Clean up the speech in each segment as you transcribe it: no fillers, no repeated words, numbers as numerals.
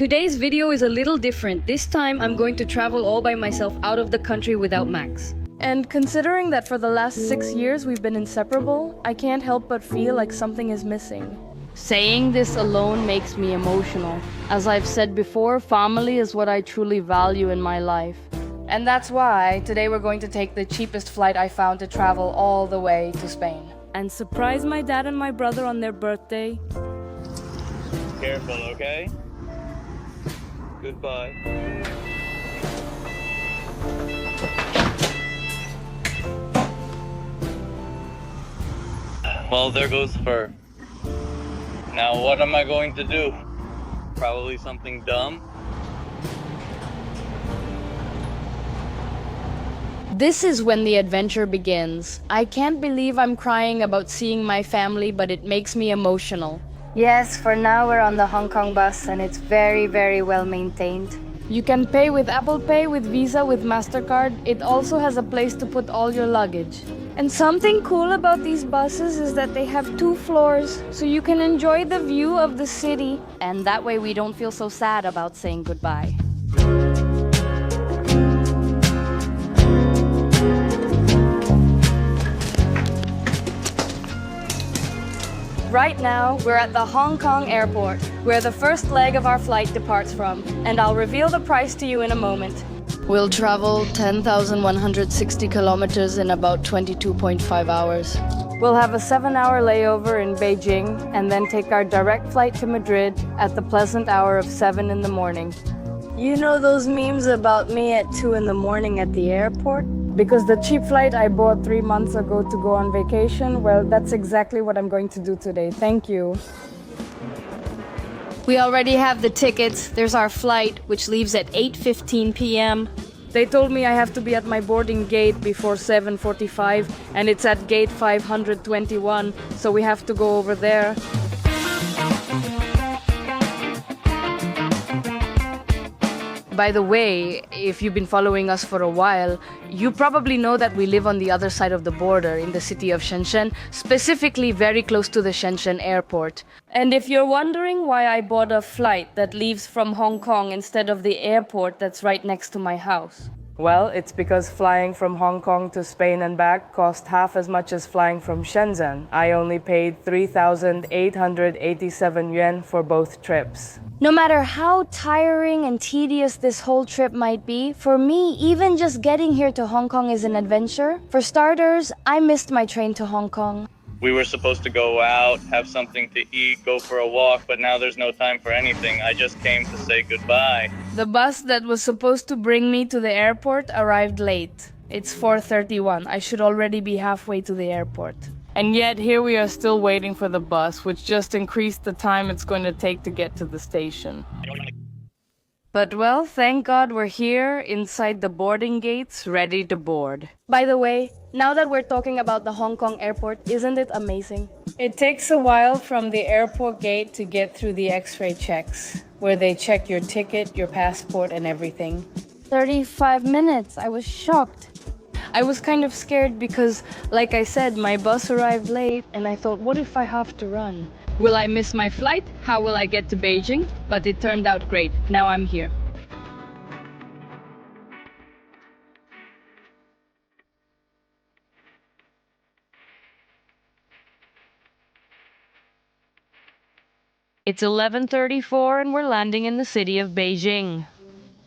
Today's video is a little different. This time I'm going to travel all by myself out of the country without Max. And considering that for the last 6 years we've been inseparable, I can't help but feel like something is missing. Saying this alone makes me emotional. As I've said before, family is what I truly value in my life. And that's why today we're going to take the cheapest flight I found to travel all the way to Spain. And surprise my dad and my brother on their birthday. Careful, okay? Goodbye. Well, there goes Fur. Now what am I going to do? Probably something dumb. This is when the adventure begins. I can't believe I'm crying about seeing my family, but it makes me emotional. Yes, for now we're on the Hong Kong bus and it's very, very well maintained. You can pay with Apple Pay, with Visa, with MasterCard. It also has a place to put all your luggage. And something cool about these buses is that they have 2 floors, so you can enjoy the view of the city. And that way we don't feel so sad about saying goodbye. Right now, we're at the Hong Kong airport, where the first leg of our flight departs from, and I'll reveal the price to you in a moment. We'll travel 10,160 kilometers in about 22.5 hours. We'll have a 7-hour layover in Beijing, and then take our direct flight to Madrid at the pleasant hour of 7 in the morning. You know those memes about me at 2 in the morning at the airport? Because the cheap flight I bought 3 months ago to go on vacation, well, that's exactly what I'm going to do today. Thank you. We already have the tickets. There's our flight, which leaves at 8:15 p.m. They told me I have to be at my boarding gate before 7:45, and it's at gate 521, so we have to go over there. By the way, if you've been following us for a while, you probably know that we live on the other side of the border in the city of Shenzhen, specifically very close to the Shenzhen airport. And if you're wondering why I bought a flight that leaves from Hong Kong instead of the airport that's right next to my house, well, it's because flying from Hong Kong to Spain and back cost half as much as flying from Shenzhen. I only paid 3,887 yuan for both trips. No matter how tiring and tedious this whole trip might be, for me, even just getting here to Hong Kong is an adventure. For starters, I missed my train to Hong Kong. We were supposed to go out, have something to eat, go for a walk, but now there's no time for anything. I just came to say goodbye. The bus that was supposed to bring me to the airport arrived late. It's 4:31. I should already be halfway to the airport. And yet here we are still waiting for the bus, which just increased the time it's going to take to get to the station. But well, thank God we're here, inside the boarding gates, ready to board. By the way, now that we're talking about the Hong Kong airport, isn't it amazing? It takes a while from the airport gate to get through the X-ray checks, where they check your ticket, your passport, and everything. 35 minutes, I was shocked. I was kind of scared because, like I said, my bus arrived late, and I thought, what if I have to run? Will I miss my flight? How will I get to Beijing? But it turned out great. Now I'm here. It's 11:34 and we're landing in the city of Beijing.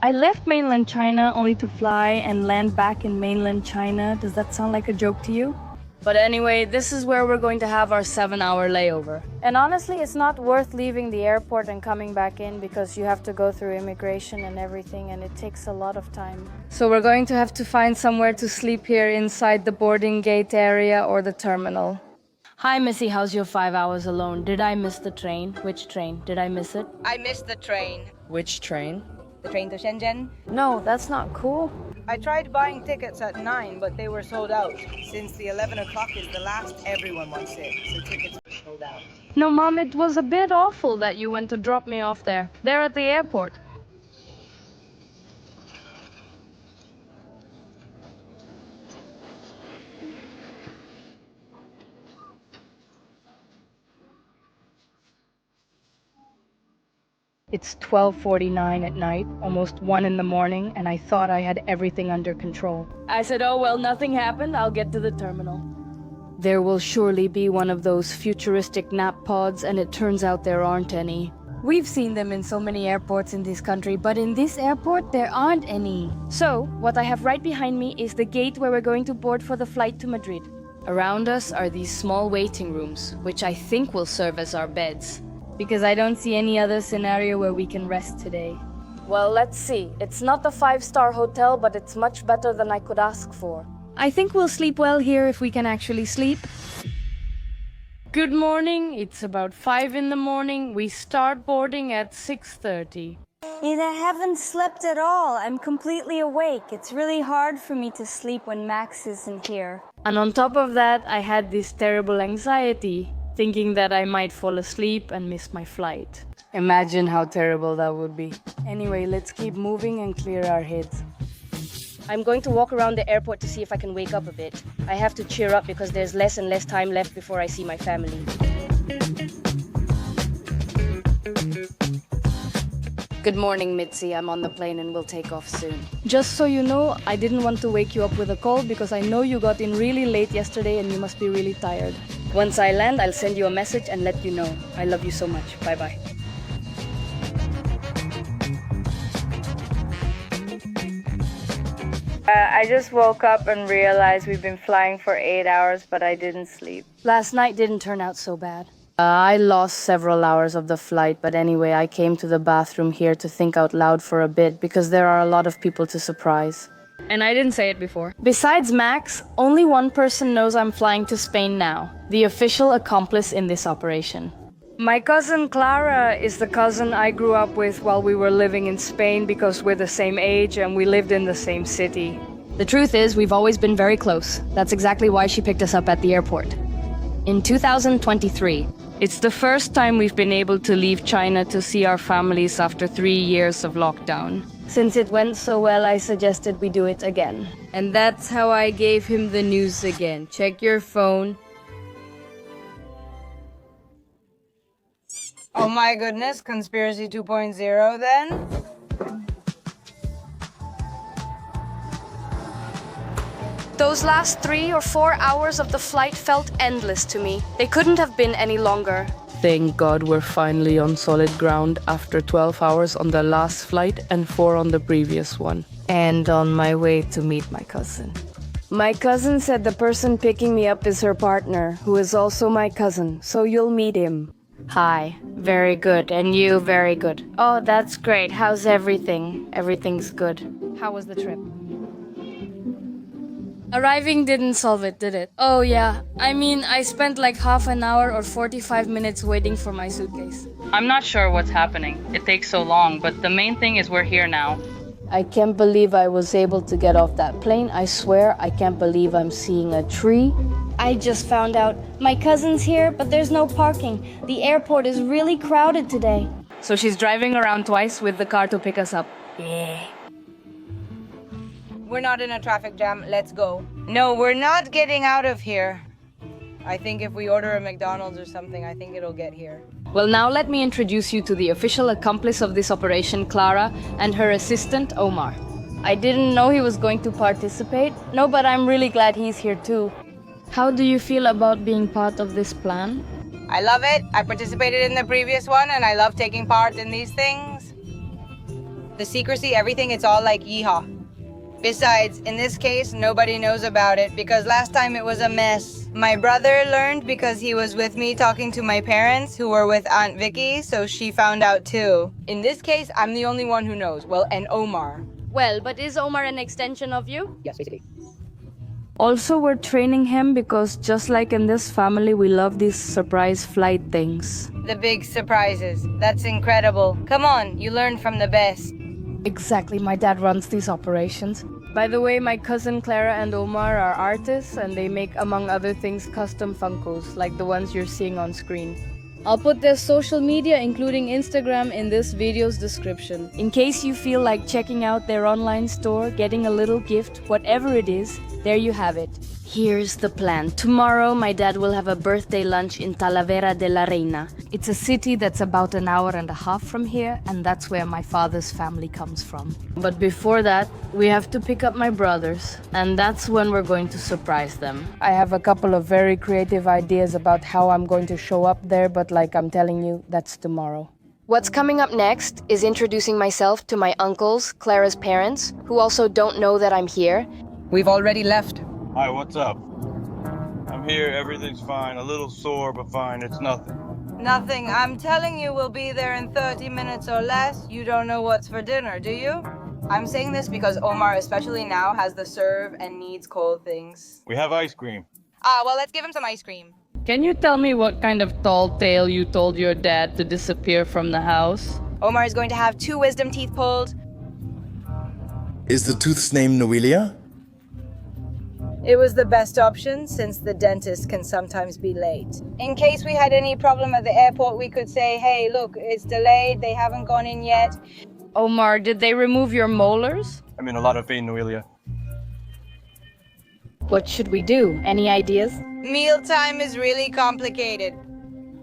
I left mainland China only to fly and land back in mainland China. Does that sound like a joke to you? But anyway, this is where we're going to have our 7-hour layover. And honestly, it's not worth leaving the airport and coming back in because you have to go through immigration and everything, and it takes a lot of time. So we're going to have to find somewhere to sleep here inside the boarding gate area or the terminal. Hi, Missy, how's your 5 hours alone? Did I miss the train? Which train? Did I miss it? I missed the train. Which train? The train to Shenzhen. No, that's not cool. I tried buying tickets at 9, but they were sold out. Since the 11 o'clock is the last, everyone wants it, so tickets were sold out. No, Mom, it was a bit awful that you went to drop me off there. There at the airport. It's 12:49 at night, almost 1 in the morning, and I thought I had everything under control. I said, oh well, nothing happened, I'll get to the terminal. There will surely be one of those futuristic nap pods, and it turns out there aren't any. We've seen them in so many airports in this country, but in this airport, there aren't any. So, what I have right behind me is the gate where we're going to board for the flight to Madrid. Around us are these small waiting rooms, which I think will serve as our beds. Because I don't see any other scenario where we can rest today. Well, let's see. It's not a 5-star hotel, but it's much better than I could ask for. I think we'll sleep well here if we can actually sleep. Good morning. It's about 5 in the morning. We start boarding at 6:30. I haven't slept at all. I'm completely awake. It's really hard for me to sleep when Max isn't here. And on top of that, I had this terrible anxiety, thinking that I might fall asleep and miss my flight. Imagine how terrible that would be. Anyway, let's keep moving and clear our heads. I'm going to walk around the airport to see if I can wake up a bit. I have to cheer up because there's less and less time left before I see my family. Good morning, Mitzi. I'm on the plane and we'll take off soon. Just so you know, I didn't want to wake you up with a call because I know you got in really late yesterday and you must be really tired. Once I land, I'll send you a message and let you know. I love you so much. Bye-bye. I just woke up and realized we've been flying for 8 hours, but I didn't sleep. Last night didn't turn out so bad. I lost several hours of the flight, but anyway, I came to the bathroom here to think out loud for a bit because there are a lot of people to surprise. And I didn't say it before. Besides Max, only one person knows I'm flying to Spain now, the official accomplice in this operation. My cousin Clara is the cousin I grew up with while we were living in Spain because we're the same age and we lived in the same city. The truth is, we've always been very close. That's exactly why she picked us up at the airport. In 2023, it's the first time we've been able to leave China to see our families after 3 years of lockdown. Since it went so well, I suggested we do it again. and that's how I gave him the news again. Check your phone. Oh my goodness, Conspiracy 2.0 then? Those last 3 or 4 hours of the flight felt endless to me. They couldn't have been any longer. Thank God we're finally on solid ground after 12 hours on the last flight and 4 on the previous one. And on my way to meet my cousin. My cousin said the person picking me up is her partner, who is also my cousin, so you'll meet him. Hi. Very good. And you, very good. Oh, that's great. How's everything? Everything's good. How was the trip? Arriving didn't solve it, did it? Oh yeah. I mean, I spent like half an hour or 45 minutes waiting for my suitcase. I'm not sure what's happening. It takes so long, but the main thing is we're here now. I can't believe I was able to get off that plane. I swear, I can't believe I'm seeing a tree. I just found out my cousin's here, but there's no parking. The airport is really crowded today. So she's driving around twice with the car to pick us up. Yeah. We're not in a traffic jam. Let's go. No, we're not getting out of here. I think if we order a McDonald's or something, I think it'll get here. Well, now let me introduce you to the official accomplice of this operation, Clara, and her assistant, Omar. I didn't know he was going to participate. No, but I'm really glad he's here too. How do you feel about being part of this plan? I love it. I participated in the previous one, and I love taking part in these things. The secrecy, everything, it's all like yeehaw. Besides, in this case, nobody knows about it because last time it was a mess. My brother learned because he was with me talking to my parents who were with Aunt Vicky, so she found out too. In this case, I'm the only one who knows. Well, and Omar. Well, but is Omar an extension of you? Yes, basically. Also, we're training him because just like in this family, we love these surprise flight things. The big surprises. That's incredible. Come on, you learn from the best. Exactly, my dad runs these operations. By the way, my cousin Clara and Omar are artists and they make, among other things, custom Funkos, like the ones you're seeing on screen. I'll put their social media, including Instagram, in this video's description. In case you feel like checking out their online store, getting a little gift, whatever it is, there you have it. Here's the plan. Tomorrow, my dad will have a birthday lunch in Talavera de la Reina. It's a city that's about an hour and a half from here, and that's where my father's family comes from. But before that, we have to pick up my brothers, and that's when we're going to surprise them. I have a couple of very creative ideas about how I'm going to show up there, but like I'm telling you, that's tomorrow. What's coming up next is introducing myself to my uncles, Clara's parents, who also don't know that I'm here. We've already left. Hi, what's up? I'm here, everything's fine. A little sore, but fine, it's nothing. Nothing. I'm telling you we'll be there in 30 minutes or less. You don't know what's for dinner, do you? I'm saying this because Omar, especially now, has the serve and needs cold things. We have ice cream. Well, let's give him some ice cream. Can you tell me what kind of tall tale you told your dad to disappear from the house? Omar is going to have 2 wisdom teeth pulled. Is the tooth's name Noelia? It was the best option since the dentist can sometimes be late. In case we had any problem at the airport, we could say, hey, look, it's delayed, they haven't gone in yet. Omar, did they remove your molars? I'm in a lot of pain, Noelia. What should we do? Any ideas? Mealtime is really complicated.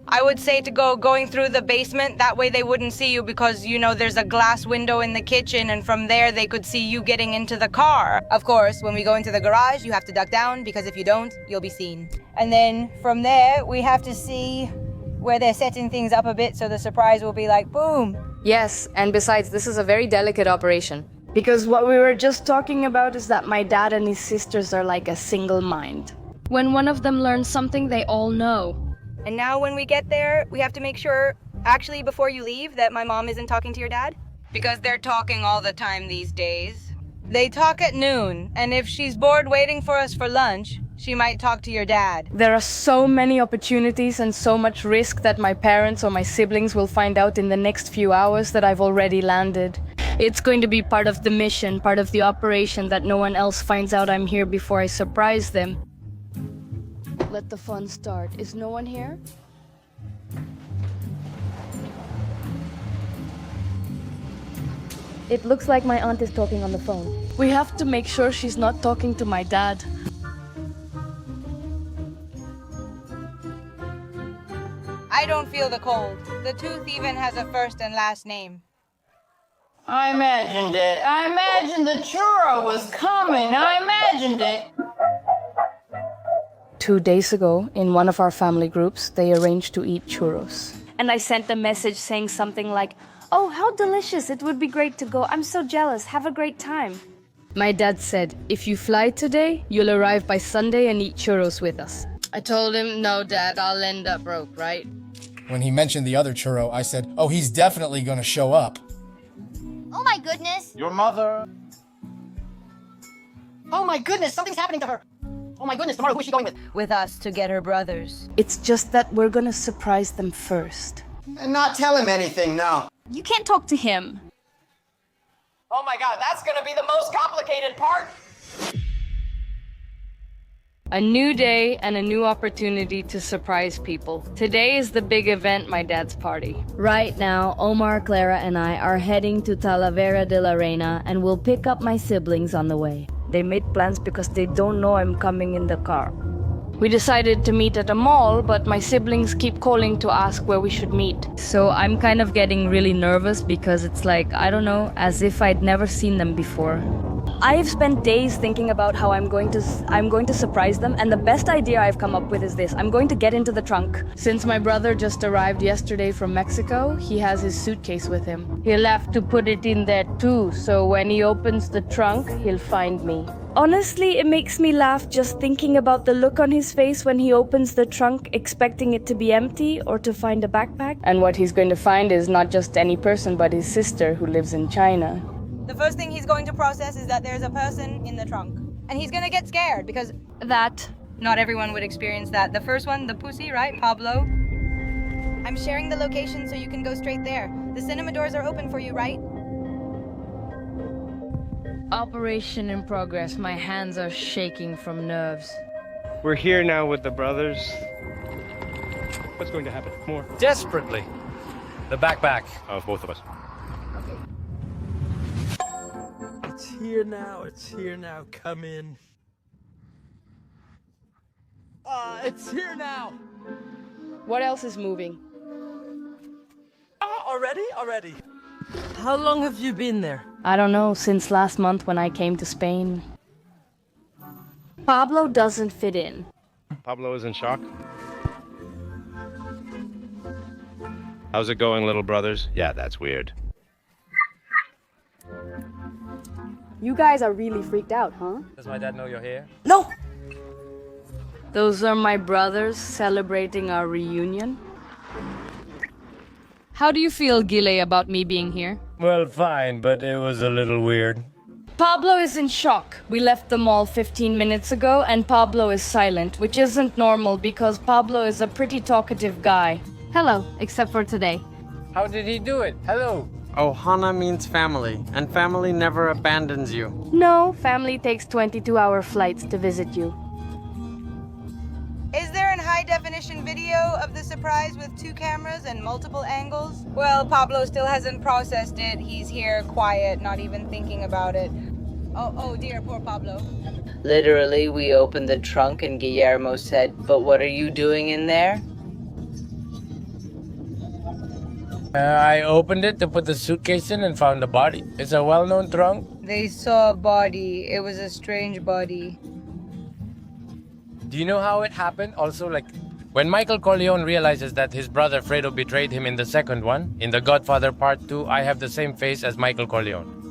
I would say to going through the basement, that way they wouldn't see you because, you know, there's a glass window in the kitchen and from there they could see you getting into the car. Of course, when we go into the garage, you have to duck down because if you don't, you'll be seen. And then from there, we have to see where they're setting things up a bit so the surprise will be like, boom. Yes, and besides, this is a very delicate operation. Because what we were just talking about is that my dad and his sisters are like a single mind. When one of them learns something, they all know. And now when we get there, we have to make sure, actually before you leave, that my mom isn't talking to your dad. Because they're talking all the time these days. They talk at noon, and if she's bored waiting for us for lunch, she might talk to your dad. There are so many opportunities and so much risk that my parents or my siblings will find out in the next few hours that I've already landed. It's going to be part of the mission, part of the operation that no one else finds out I'm here before I surprise them. Let the fun start. Is no one here? It looks like my aunt is talking on the phone. We have to make sure she's not talking to my dad. I don't feel the cold. The tooth even has a first and last name. I imagined it. I imagined the churro was coming. I imagined it. 2 days ago, in one of our family groups, they arranged to eat churros. And I sent a message saying something like, "Oh, how delicious, it would be great to go. I'm so jealous, have a great time." My dad said, if you fly today, you'll arrive by Sunday and eat churros with us. I told him, no, Dad, I'll end up broke, right? When he mentioned the other churro, I said, oh, he's definitely gonna show up. Oh my goodness! Your mother. Oh my goodness, something's happening to her. Oh my goodness, tomorrow who is she going with? With us to get her brothers. It's just that we're gonna surprise them first. And not tell him anything, no. You can't talk to him. Oh my god, that's gonna be the most complicated part. A new day and a new opportunity to surprise people. Today is the big event, my dad's party. Right now, Omar, Clara, and I are heading to Talavera de la Reina and we'll pick up my siblings on the way. They made plans because they don't know I'm coming in the car. We decided to meet at a mall, but my siblings keep calling to ask where we should meet. So I'm kind of getting really nervous because it's like, I don't know, as if I'd never seen them before. I've spent days thinking about how I'm going to surprise them, and the best idea I've come up with is this. I'm going to get into the trunk. Since my brother just arrived yesterday from Mexico, he has his suitcase with him. He'll have to put it in there too, so when he opens the trunk, he'll find me. Honestly, it makes me laugh just thinking about the look on his face when he opens the trunk, expecting it to be empty or to find a backpack. And what he's going to find is not just any person, but his sister who lives in China. The first thing he's going to process is that there's a person in the trunk. And he's gonna get scared because not everyone would experience that. The first one, the pussy, right? Pablo. I'm sharing the location so you can go straight there. The cinema doors are open for you, right? Operation in progress. My hands are shaking from nerves. We're here now with the brothers. What's going to happen? More. Desperately. The backpack of both of us. It's here now, come in. It's here now. What else is moving? Already? How long have you been there? I don't know, since last month when I came to Spain. Pablo doesn't fit in. Pablo is in shock. How's it going, little brothers? Yeah, that's weird. You guys are really freaked out, huh? Does my dad know you're here? No! Those are my brothers celebrating our reunion. How do you feel, Gile, about me being here? Well, fine, but it was a little weird. Pablo is in shock. We left the mall 15 minutes ago and Pablo is silent, which isn't normal because Pablo is a pretty talkative guy. Hello, except for today. How did he do it? Hello. Ohana means family, and family never abandons you. No, family takes 22-hour flights to visit you. Is there an high-definition video of the surprise with 2 cameras and multiple angles? Well, Pablo still hasn't processed it. He's here, quiet, not even thinking about it. Oh dear, poor Pablo. Literally, we opened the trunk and Guillermo said, "But what are you doing in there?" I opened it to put the suitcase in and found the body. It's a well-known trunk. They saw a body. It was a strange body. Do you know how it happened? Also, when Michael Corleone realizes that his brother Fredo betrayed him in the second one, in The Godfather Part 2, I have the same face as Michael Corleone.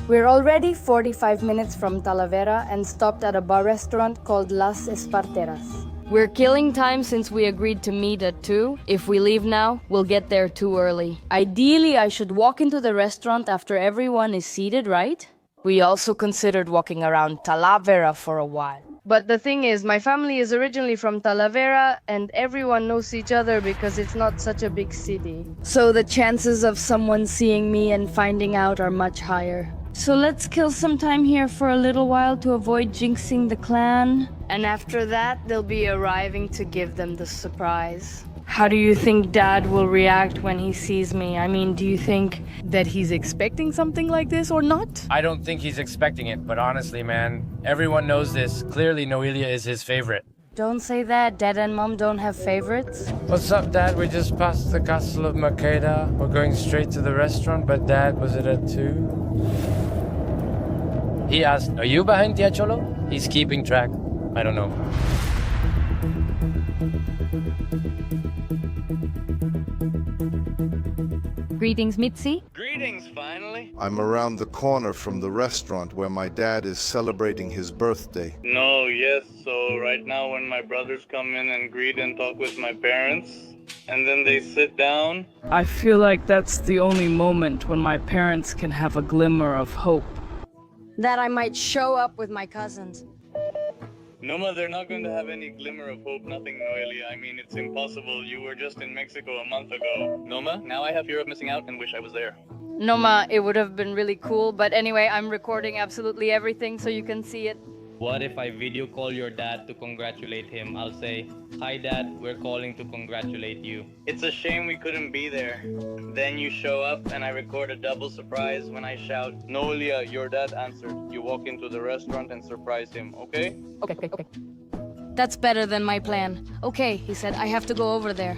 We're already 45 minutes from Talavera and stopped at a bar restaurant called Las Esparteras. We're killing time since we agreed to meet at 2. If we leave now, we'll get there too early. Ideally, I should walk into the restaurant after everyone is seated, right? We also considered walking around Talavera for a while. But the thing is, my family is originally from Talavera and everyone knows each other because it's not such a big city. So the chances of someone seeing me and finding out are much higher. So let's kill some time here for a little while to avoid jinxing the clan. And after that, they'll be arriving to give them the surprise. How do you think Dad will react when he sees me? I mean, do you think that he's expecting something like this or not? I don't think he's expecting it, but honestly, man, everyone knows this. Clearly, Noelia is his favorite. Don't say that. Dad and Mom don't have favorites. What's up, Dad? We just passed the castle of Makeda. We're going straight to the restaurant, but Dad, was it at 2? He asked, "Are you behind Tia Cholo?" He's keeping track. I don't know. Greetings, Mitzi. Greetings, finally. I'm around the corner from the restaurant where my dad is celebrating his birthday. No, yes, so right now when my brothers come in and greet and talk with my parents, and then they sit down. I feel like that's the only moment when my parents can have a glimmer of hope. That I might show up with my cousins. Noma, they're not going to have any glimmer of hope, nothing, Noelia. I mean, it's impossible. You were just in Mexico a month ago. Noma, now I have fear of missing out and wish I was there. Noma, it would have been really cool, but anyway, I'm recording absolutely everything so you can see it. What if I video call your dad to congratulate him? I'll say, "Hi Dad, we're calling to congratulate you." It's a shame we couldn't be there. Then you show up and I record a double surprise when I shout, "Noelia, your dad answered." You walk into the restaurant and surprise him, okay? Okay. That's better than my plan. Okay, he said, I have to go over there.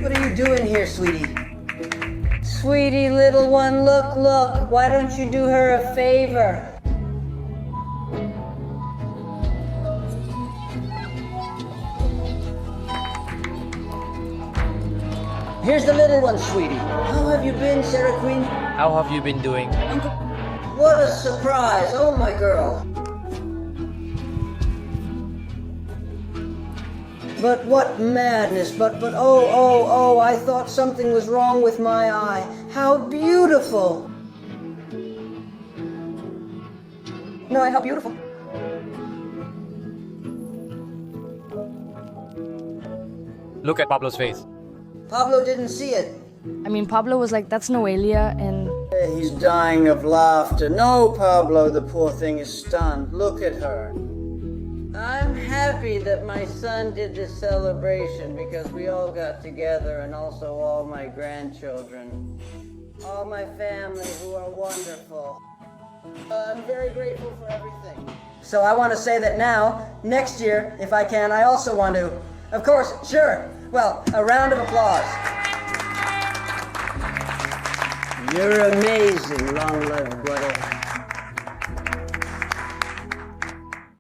What are you doing here, sweetie? Sweetie, little one, look. Why don't you do her a favor? Here's the little one, sweetie. How have you been, Sarah Queen? How have you been doing? What a surprise. Oh, my girl. But what madness, but oh, I thought something was wrong with my eye. How beautiful. No, how beautiful. Look at Pablo's face. Pablo didn't see it. I mean, Pablo was like, that's Noelia, and... He's dying of laughter. No, Pablo, the poor thing is stunned. Look at her. I'm happy that my son did this celebration because we all got together, and also all my grandchildren. All my family who are wonderful. I'm very grateful for everything. So I want to say that now, next year, if I can, I also want to, of course, sure. Well, a round of applause. You're amazing, long-lived brother.